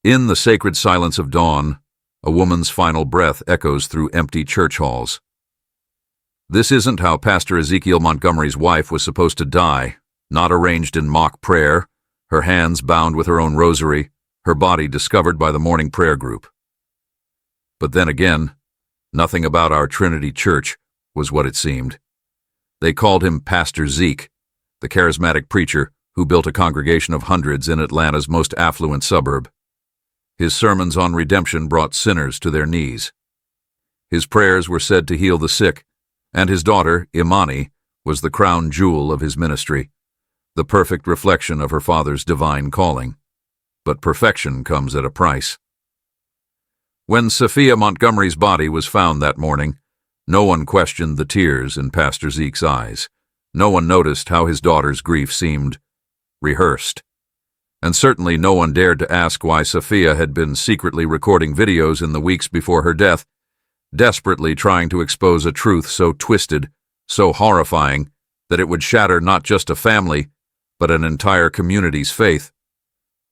In the sacred silence of dawn, a woman's final breath echoes through empty church halls. This isn't how Pastor Ezekiel Montgomery's wife was supposed to die, not arranged in mock prayer, her hands bound with her own rosary, her body discovered by the morning prayer group. But then again, nothing about our Trinity Church was what it seemed. They called him Pastor Zeke, the charismatic preacher who built a congregation of hundreds in Atlanta's most affluent suburb. His sermons on redemption brought sinners to their knees. His prayers were said to heal the sick, and his daughter, Imani, was the crown jewel of his ministry, the perfect reflection of her father's divine calling. But perfection comes at a price. When Sophia Montgomery's body was found that morning, no one questioned the tears in Pastor Zeke's eyes. No one noticed how his daughter's grief seemed rehearsed. And certainly no one dared to ask why Sophia had been secretly recording videos in the weeks before her death, desperately trying to expose a truth so twisted, so horrifying, that it would shatter not just a family, but an entire community's faith.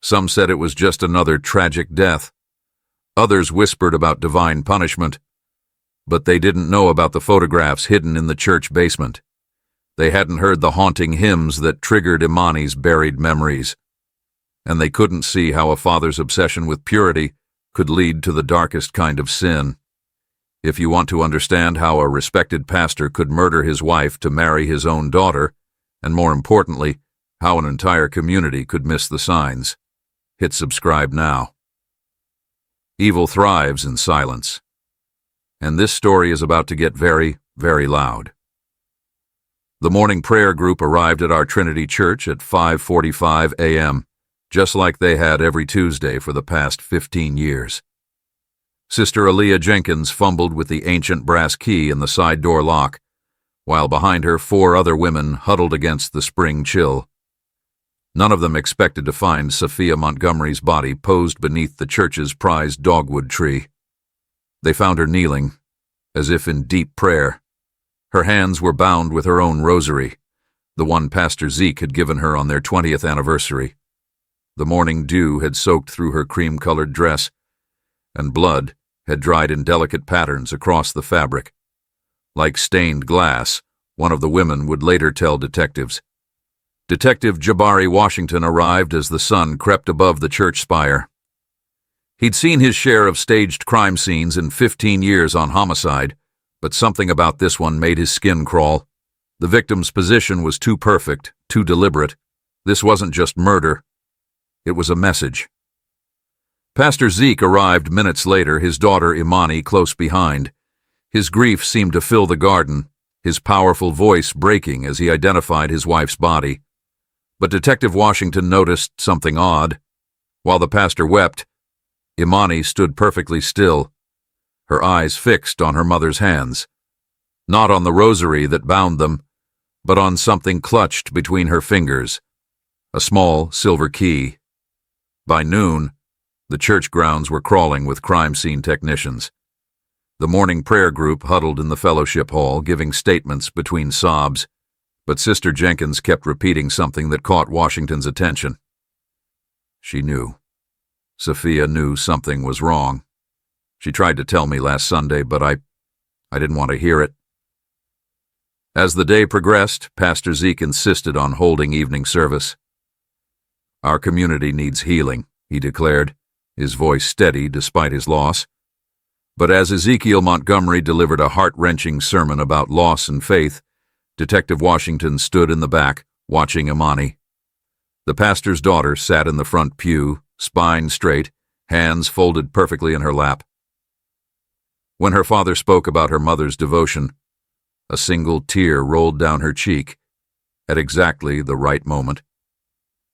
Some said it was just another tragic death. Others whispered about divine punishment. But they didn't know about the photographs hidden in the church basement. They hadn't heard the haunting hymns that triggered Imani's buried memories. And they couldn't see how a father's obsession with purity could lead to the darkest kind of sin. If you want to understand how a respected pastor could murder his wife to marry his own daughter, and more importantly, how an entire community could miss the signs, hit subscribe now. Evil thrives in silence. And this story is about to get very, very loud. The morning prayer group arrived at our Trinity Church at 5:45 a.m., just like they had every Tuesday for the past 15 years. Sister Aaliyah Jenkins fumbled with the ancient brass key in the side door lock, while behind her 4 other women huddled against the spring chill. None of them expected to find Sophia Montgomery's body posed beneath the church's prized dogwood tree. They found her kneeling, as if in deep prayer. Her hands were bound with her own rosary, the one Pastor Zeke had given her on their 20th anniversary. The morning dew had soaked through her cream-colored dress, and blood had dried in delicate patterns across the fabric. Like stained glass, one of the women would later tell detectives. Detective Jabari Washington arrived as the sun crept above the church spire. He'd seen his share of staged crime scenes in 15 years on homicide, but something about this one made his skin crawl. The victim's position was too perfect, too deliberate. This wasn't just murder. It was a message. Pastor Zeke arrived minutes later, his daughter Imani close behind. His grief seemed to fill the garden, his powerful voice breaking as he identified his wife's body. But Detective Washington noticed something odd. While the pastor wept, Imani stood perfectly still, her eyes fixed on her mother's hands, not on the rosary that bound them, but on something clutched between her fingers, a small silver key. By noon, the church grounds were crawling with crime scene technicians. The morning prayer group huddled in the fellowship hall, giving statements between sobs, but Sister Jenkins kept repeating something that caught Washington's attention. She knew. Sophia knew something was wrong. She tried to tell me last Sunday, but I didn't want to hear it. As the day progressed, Pastor Zeke insisted on holding evening service. Our community needs healing, he declared, his voice steady despite his loss. But as Ezekiel Montgomery delivered a heart-wrenching sermon about loss and faith, Detective Washington stood in the back, watching Imani. The pastor's daughter sat in the front pew, spine straight, hands folded perfectly in her lap. When her father spoke about her mother's devotion, a single tear rolled down her cheek at exactly the right moment.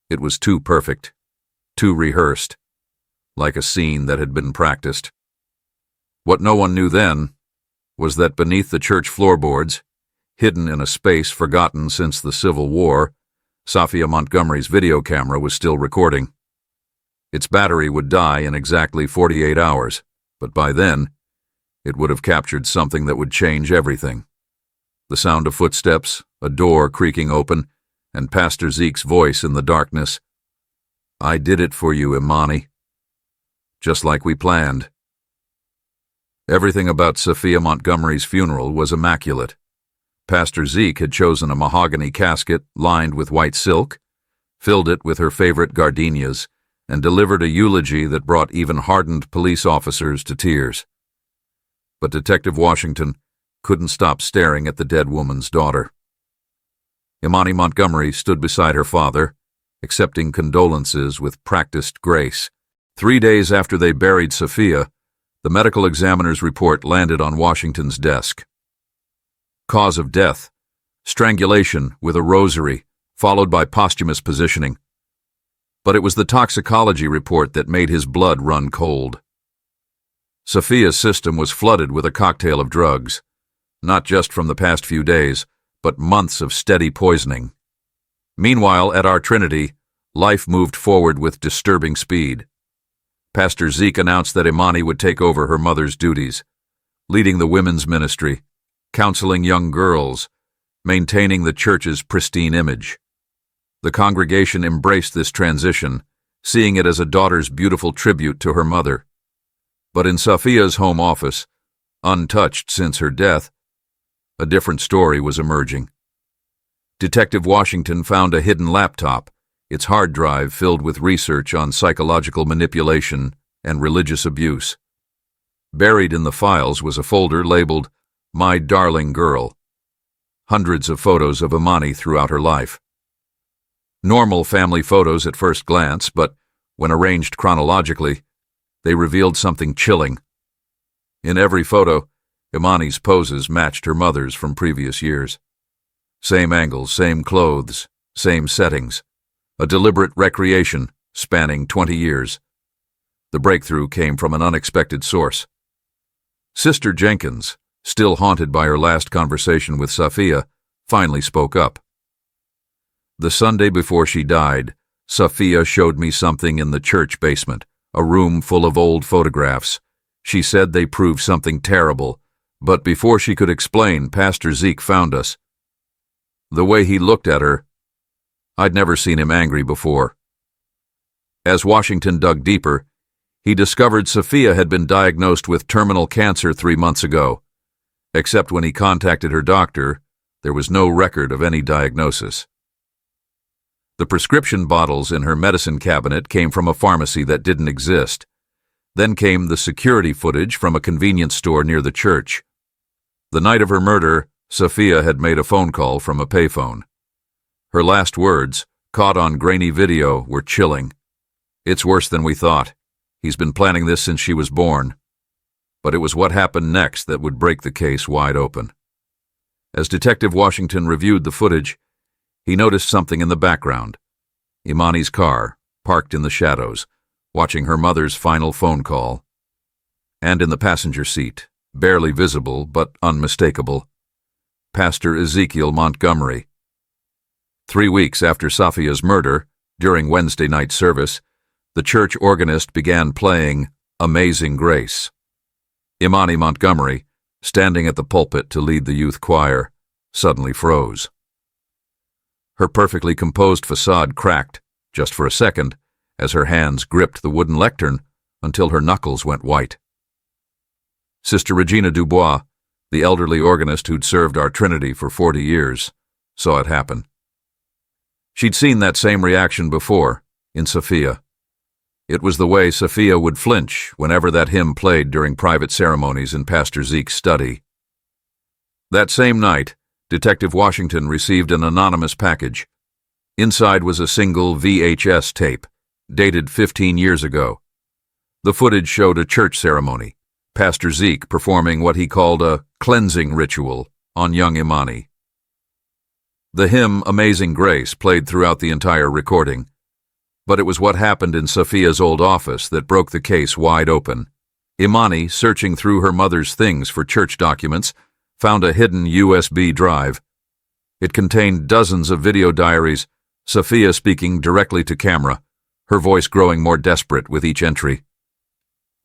It was too perfect, too rehearsed, like a scene that had been practiced. What no one knew then was that beneath the church floorboards, hidden in a space forgotten since the Civil War, Sophia Montgomery's video camera was still recording. Its battery would die in exactly 48 hours, but by then, it would have captured something that would change everything. The sound of footsteps, a door creaking open, and Pastor Zeke's voice in the darkness. "I did it for you, Imani." just like we planned. Everything about Sophia Montgomery's funeral was immaculate. Pastor Zeke had chosen a mahogany casket lined with white silk, filled it with her favorite gardenias, and delivered a eulogy that brought even hardened police officers to tears. But Detective Washington couldn't stop staring at the dead woman's daughter. Imani Montgomery stood beside her father, accepting condolences with practiced grace. 3 days after they buried Sophia, the medical examiner's report landed on Washington's desk. Cause of death: strangulation with a rosary, followed by posthumous positioning. But it was the toxicology report that made his blood run cold. Sophia's system was flooded with a cocktail of drugs, not just from the past few days, but months of steady poisoning. Meanwhile, at our Trinity, life moved forward with disturbing speed. Pastor Zeke announced that Imani would take over her mother's duties, leading the women's ministry, counseling young girls, maintaining the church's pristine image. The congregation embraced this transition, seeing it as a daughter's beautiful tribute to her mother. But in Sophia's home office, untouched since her death, a different story was emerging. Detective Washington found a hidden laptop, its hard drive filled with research on psychological manipulation and religious abuse. Buried in the files was a folder labeled "My Darling Girl," hundreds of photos of Imani throughout her life. Normal family photos at first glance, but when arranged chronologically, they revealed something chilling. In every photo, Imani's poses matched her mother's from previous years. Same angles, same clothes, same settings. A deliberate recreation spanning 20 years. The breakthrough came from an unexpected source. Sister Jenkins, still haunted by her last conversation with Sophia, finally spoke up. "The Sunday before she died, Sophia showed me something in the church basement, a room full of old photographs. She said they proved something terrible, but before she could explain, Pastor Zeke found us. The way he looked at her, I'd never seen him angry before." As Washington dug deeper, he discovered Sophia had been diagnosed with terminal cancer 3 months ago. Except when he contacted her doctor, there was no record of any diagnosis. The prescription bottles in her medicine cabinet came from a pharmacy that didn't exist. Then came the security footage from a convenience store near the church. The night of her murder, Sophia had made a phone call from a payphone. Her last words, caught on grainy video, were chilling. "It's worse than we thought. He's been planning this since she was born." But it was what happened next that would break the case wide open. As Detective Washington reviewed the footage, he noticed something in the background. Imani's car, parked in the shadows, watching her mother's final phone call. And in the passenger seat, barely visible but unmistakable, Pastor Ezekiel Montgomery. 3 weeks after Sophia's murder, during Wednesday night service, the church organist began playing "Amazing Grace." Imani Montgomery, standing at the pulpit to lead the youth choir, suddenly froze. Her perfectly composed facade cracked, just for a second, as her hands gripped the wooden lectern until her knuckles went white. Sister Regina Dubois, the elderly organist who'd served our Trinity for 40 years, saw it happen. She'd seen that same reaction before, in Sophia. It was the way Sophia would flinch whenever that hymn played during private ceremonies in Pastor Zeke's study. That same night, Detective Washington received an anonymous package. Inside was a single VHS tape, dated 15 years ago. The footage showed a church ceremony, Pastor Zeke performing what he called a cleansing ritual on young Imani. The hymn "Amazing Grace" played throughout the entire recording, but it was what happened in Sophia's old office that broke the case wide open. Imani, searching through her mother's things for church documents, found a hidden USB drive. It contained dozens of video diaries, Sophia speaking directly to camera, her voice growing more desperate with each entry.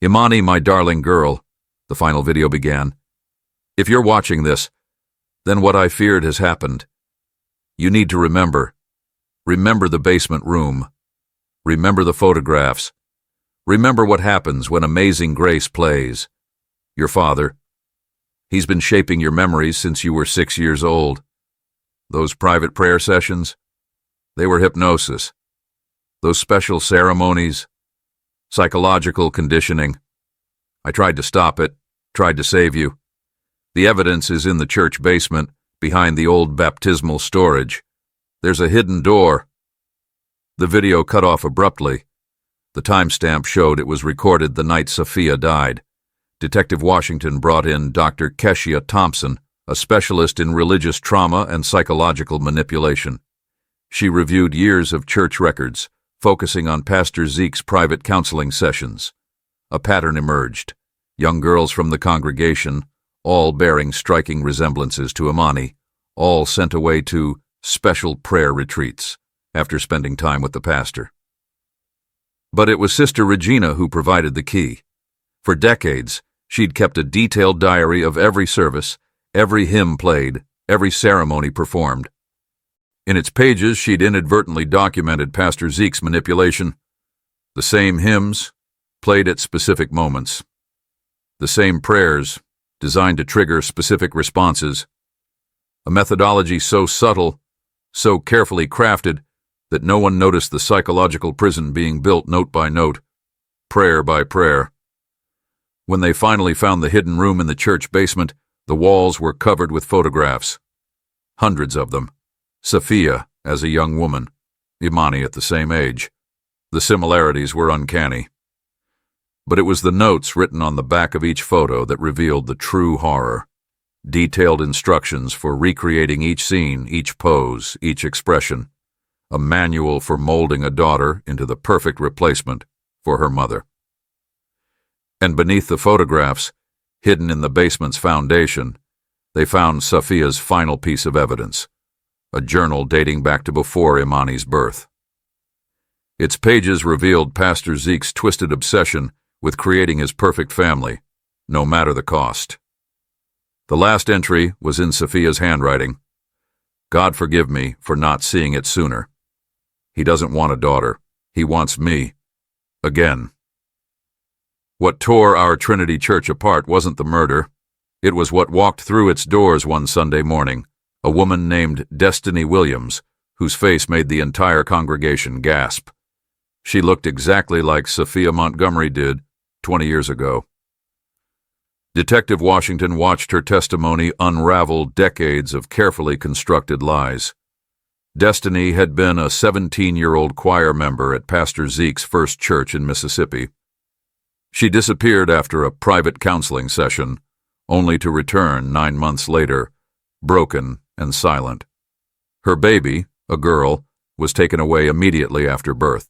"Imani, my darling girl," the final video began. "If you're watching this, then what I feared has happened. You need to remember. Remember the basement room. Remember the photographs. Remember what happens when Amazing Grace plays. Your father. He's been shaping your memories since you were 6 years old. Those private prayer sessions, they were hypnosis. Those special ceremonies, psychological conditioning. I tried to stop it, tried to save you. The evidence is in the church basement, behind the old baptismal storage. There's a hidden door. The video cut off abruptly. The timestamp showed it was recorded the night Sophia died. Detective Washington brought in Dr. Keshia Thompson, a specialist in religious trauma and psychological manipulation. She reviewed years of church records, focusing on Pastor Zeke's private counseling sessions. A pattern emerged. Young girls from the congregation, all bearing striking resemblances to Imani, all sent away to special prayer retreats after spending time with the pastor. But it was Sister Regina who provided the key. For decades, she'd kept a detailed diary of every service, every hymn played, every ceremony performed. In its pages, she'd inadvertently documented Pastor Zeke's manipulation. The same hymns, played at specific moments. The same prayers, designed to trigger specific responses. A methodology so subtle, so carefully crafted, that no one noticed the psychological prison being built note by note, prayer by prayer. When they finally found the hidden room in the church basement, the walls were covered with photographs. Hundreds of them. Sophia as a young woman, Imani at the same age. The similarities were uncanny. But it was the notes written on the back of each photo that revealed the true horror. Detailed instructions for recreating each scene, each pose, each expression. A manual for molding a daughter into the perfect replacement for her mother. And beneath the photographs, hidden in the basement's foundation, they found Sophia's final piece of evidence, a journal dating back to before Imani's birth. Its pages revealed Pastor Zeke's twisted obsession with creating his perfect family, no matter the cost. The last entry was in Sophia's handwriting. God forgive me for not seeing it sooner. He doesn't want a daughter. He wants me. Again. What tore our Trinity Church apart wasn't the murder. It was what walked through its doors one Sunday morning, a woman named Destiny Williams, whose face made the entire congregation gasp. She looked exactly like Sophia Montgomery did 20 years ago. Detective Washington watched her testimony unravel decades of carefully constructed lies. Destiny had been a 17-year-old choir member at Pastor Zeke's first church in Mississippi. She disappeared after a private counseling session, only to return 9 months later, broken and silent. Her baby, a girl, was taken away immediately after birth.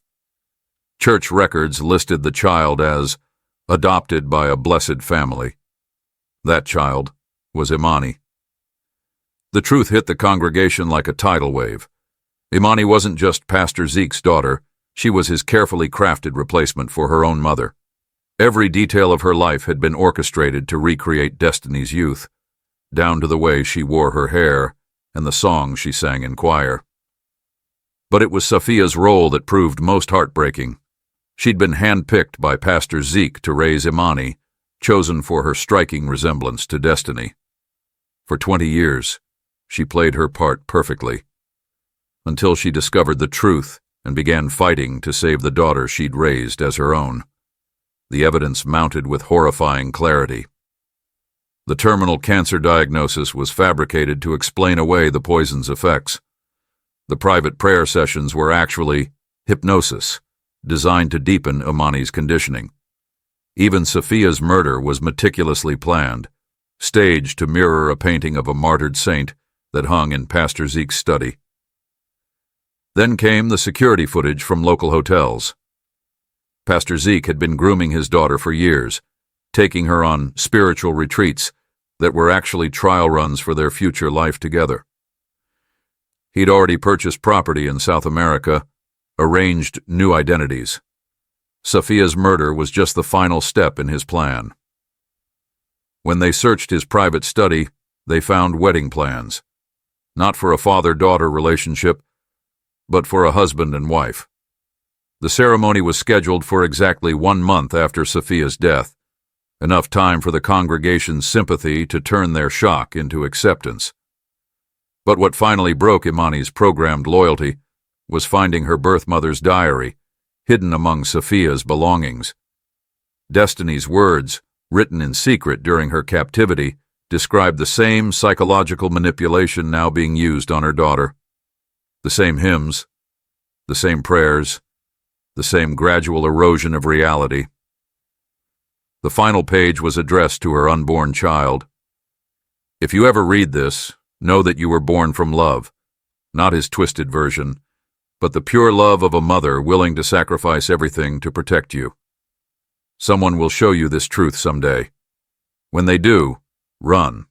Church records listed the child as adopted by a blessed family. That child was Imani. The truth hit the congregation like a tidal wave. Imani wasn't just Pastor Zeke's daughter, she was his carefully crafted replacement for her own mother. Every detail of her life had been orchestrated to recreate Destiny's youth, down to the way she wore her hair and the songs she sang in choir. But it was Sophia's role that proved most heartbreaking. She'd been handpicked by Pastor Zeke to raise Imani, chosen for her striking resemblance to Destiny. For 20 years, she played her part perfectly, until she discovered the truth and began fighting to save the daughter she'd raised as her own. The evidence mounted with horrifying clarity. The terminal cancer diagnosis was fabricated to explain away the poison's effects. The private prayer sessions were actually hypnosis, designed to deepen Imani's conditioning. Even Sophia's murder was meticulously planned, staged to mirror a painting of a martyred saint that hung in Pastor Zeke's study. Then came the security footage from local hotels. Pastor Zeke had been grooming his daughter for years, taking her on spiritual retreats that were actually trial runs for their future life together. He'd already purchased property in South America, arranged new identities. Sophia's murder was just the final step in his plan. When they searched his private study, they found wedding plans, not for a father-daughter relationship, but for a husband and wife. The ceremony was scheduled for exactly 1 month after Sophia's death, enough time for the congregation's sympathy to turn their shock into acceptance. But what finally broke Imani's programmed loyalty was finding her birth mother's diary, hidden among Sophia's belongings. Destiny's words, written in secret during her captivity, described the same psychological manipulation now being used on her daughter. The same hymns, the same prayers, the same gradual erosion of reality. The final page was addressed to her unborn child. If you ever read this, know that you were born from love, not his twisted version, but the pure love of a mother willing to sacrifice everything to protect you. Someone will show you this truth someday. When they do, run.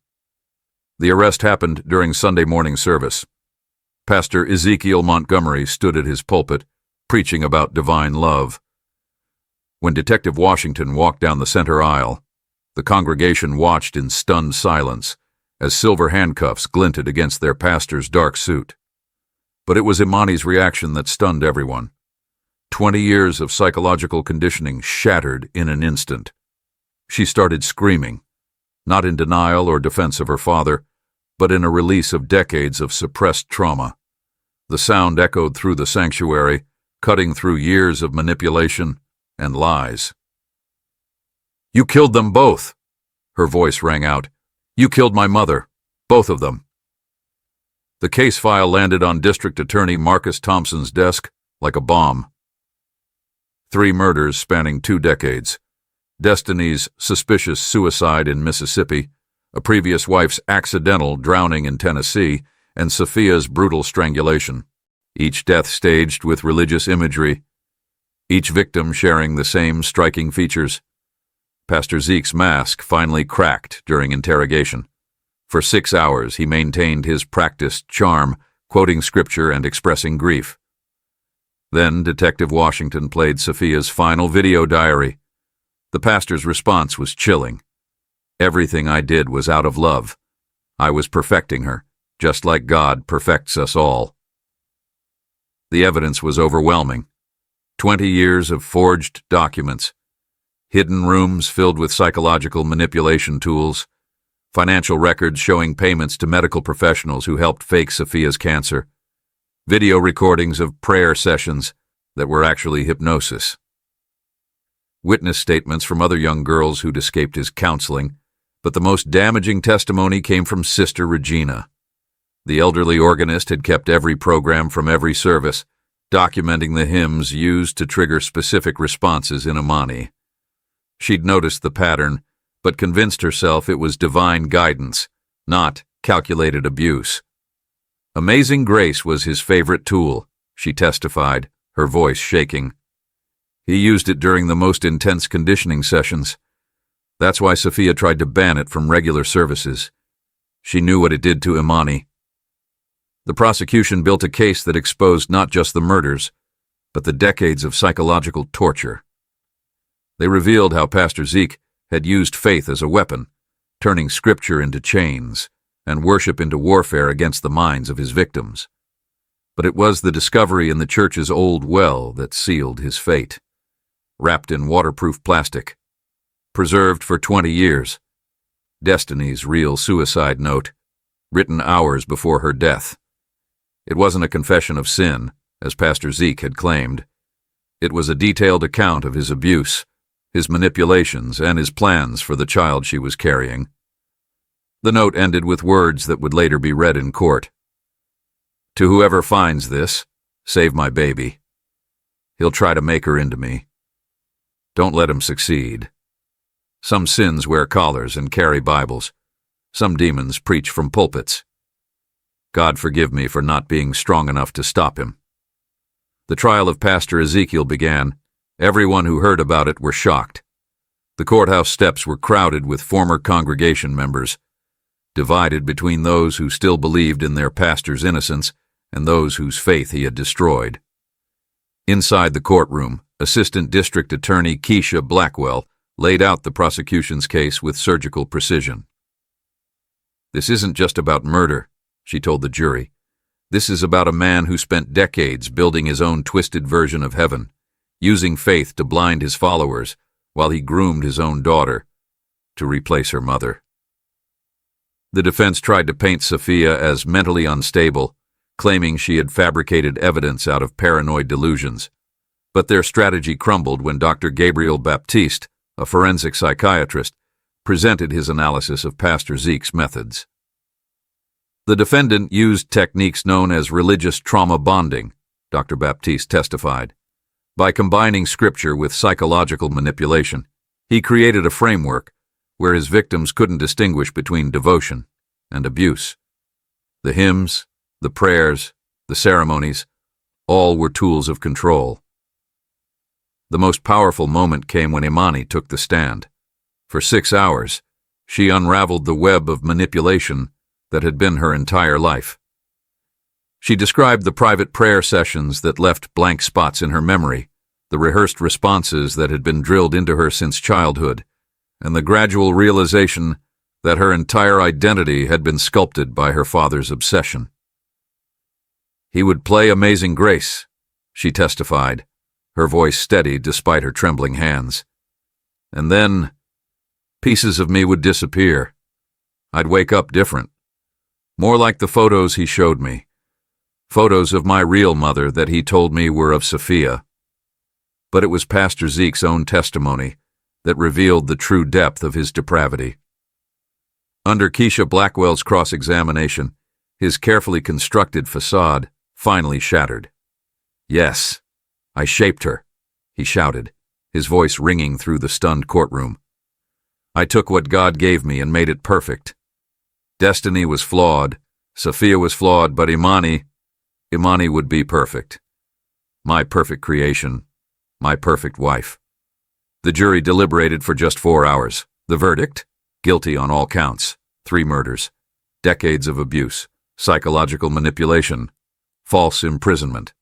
The arrest happened during Sunday morning service. Pastor Ezekiel Montgomery stood at his pulpit, preaching about divine love. When Detective Washington walked down the center aisle, the congregation watched in stunned silence as silver handcuffs glinted against their pastor's dark suit. But it was Imani's reaction that stunned everyone. 20 years of psychological conditioning shattered in an instant. She started screaming, not in denial or defense of her father, but in a release of decades of suppressed trauma. The sound echoed through the sanctuary, cutting through years of manipulation and lies. "You killed them both," her voice rang out. "You killed my mother, both of them." The case file landed on District Attorney Marcus Thompson's desk like a bomb. 3 murders spanning 2 decades. Destiny's suspicious suicide in Mississippi, a previous wife's accidental drowning in Tennessee, and Sophia's brutal strangulation. Each death staged with religious imagery, each victim sharing the same striking features. Pastor Zeke's mask finally cracked during interrogation. For 6 hours he maintained his practiced charm, quoting scripture and expressing grief. Then Detective Washington played Sophia's final video diary. The pastor's response was chilling. "Everything I did was out of love. I was perfecting her, just like God perfects us all." The evidence was overwhelming. 20 years of forged documents, hidden rooms filled with psychological manipulation tools, financial records showing payments to medical professionals who helped fake Sophia's cancer, video recordings of prayer sessions that were actually hypnosis, witness statements from other young girls who'd escaped his counseling, but the most damaging testimony came from Sister Regina. The elderly organist had kept every program from every service, documenting the hymns used to trigger specific responses in Imani. She'd noticed the pattern, but convinced herself it was divine guidance, not calculated abuse. Amazing grace was his favorite tool, she testified, her voice shaking. He used it during the most intense conditioning sessions. That's why Sophia tried to ban it from regular services. She knew what it did to Imani. The prosecution built a case that exposed not just the murders, but the decades of psychological torture. They revealed how Pastor Zeke had used faith as a weapon, turning scripture into chains and worship into warfare against the minds of his victims. But it was the discovery in the church's old well that sealed his fate. Wrapped in waterproof plastic, preserved for 20 years, Destiny's real suicide note, written hours before her death. It wasn't a confession of sin, as Pastor Zeke had claimed. It was a detailed account of his abuse, his manipulations, and his plans for the child she was carrying. The note ended with words that would later be read in court. "To whoever finds this, save my baby. He'll try to make her into me. Don't let him succeed. Some sins wear collars and carry Bibles. Some demons preach from pulpits. God forgive me for not being strong enough to stop him." The trial of Pastor Ezekiel began. Everyone who heard about it were shocked. The courthouse steps were crowded with former congregation members, divided between those who still believed in their pastor's innocence and those whose faith he had destroyed. Inside the courtroom, Assistant District Attorney Keisha Blackwell laid out the prosecution's case with surgical precision. "This isn't just about murder," she told the jury. "This is about a man who spent decades building his own twisted version of heaven. using faith to blind his followers while he groomed his own daughter to replace her mother. The defense tried to paint Sophia as mentally unstable, claiming she had fabricated evidence out of paranoid delusions. But their strategy crumbled when Dr. Gabriel Baptiste, a forensic psychiatrist, presented his analysis of Pastor Zeke's methods. The defendant used techniques known as religious trauma bonding, Dr. Baptiste testified. By combining scripture with psychological manipulation, he created a framework where his victims couldn't distinguish between devotion and abuse. The hymns, the prayers, the ceremonies, all were tools of control. The most powerful moment came when Imani took the stand. For 6 hours, she unraveled the web of manipulation that had been her entire life. She described the private prayer sessions that left blank spots in her memory, the rehearsed responses that had been drilled into her since childhood, and the gradual realization that her entire identity had been sculpted by her father's obsession. "He would play Amazing Grace," she testified, her voice steady despite her trembling hands. "And then, pieces of me would disappear. I'd wake up different. More like the photos he showed me. Photos of my real mother that he told me were of Sophia." But it was Pastor Zeke's own testimony that revealed the true depth of his depravity. Under Keisha Blackwell's cross-examination, his carefully constructed facade finally shattered. "Yes, I shaped her," he shouted, his voice ringing through the stunned courtroom. "I took what God gave me and made it perfect. Destiny was flawed, Sophia was flawed, but Imani would be perfect. My perfect creation, my perfect wife." The jury deliberated for just 4 hours. The verdict? Guilty on all counts. 3 murders. Decades of abuse. Psychological manipulation. False imprisonment.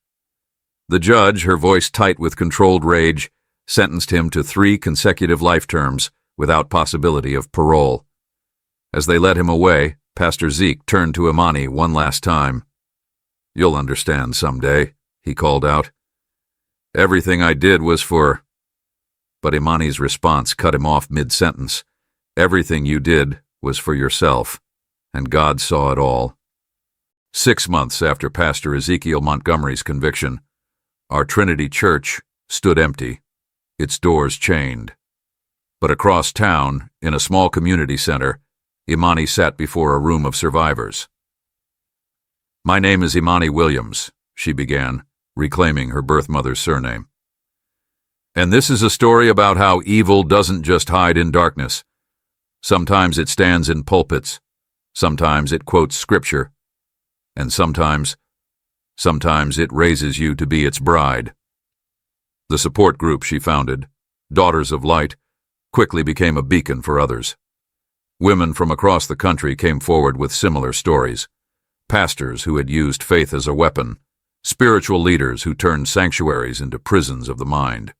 The judge, her voice tight with controlled rage, sentenced him to 3 consecutive life terms without possibility of parole. As they led him away, Pastor Zeke turned to Imani one last time. "You'll understand someday," he called out. "Everything I did was for—" But Imani's response cut him off mid-sentence. "Everything you did was for yourself, and God saw it all." 6 months after Pastor Ezekiel Montgomery's conviction, our Trinity Church stood empty, its doors chained. But across town, in a small community center, Imani sat before a room of survivors. "My name is Imani Williams," she began, reclaiming her birth mother's surname. "And this is a story about how evil doesn't just hide in darkness. Sometimes it stands in pulpits, sometimes it quotes scripture, and sometimes it raises you to be its bride." The support group she founded, Daughters of Light, quickly became a beacon for others. Women from across the country came forward with similar stories. Pastors who had used faith as a weapon, spiritual leaders who turned sanctuaries into prisons of the mind.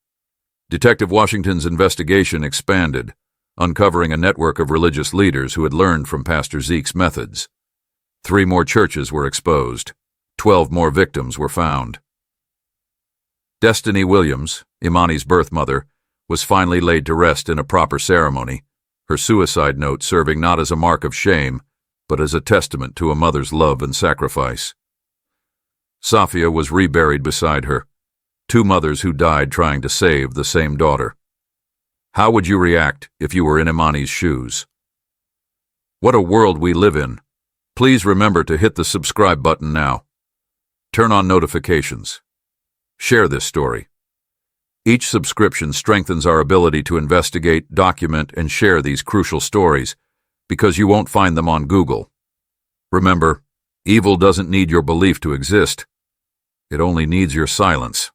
Detective Washington's investigation expanded, uncovering a network of religious leaders who had learned from Pastor Zeke's methods. 3 more churches were exposed. 12 more victims were found. Destiny Williams, Imani's birth mother, was finally laid to rest in a proper ceremony, her suicide note serving not as a mark of shame, but as a testament to a mother's love and sacrifice. Safia was reburied beside her, 2 mothers who died trying to save the same daughter. How would you react if you were in Imani's shoes? What a world we live in. Please remember to hit the subscribe button now. Turn on notifications. Share this story. Each subscription strengthens our ability to investigate, document, and share these crucial stories, because you won't find them on Google. Remember, evil doesn't need your belief to exist. It only needs your silence.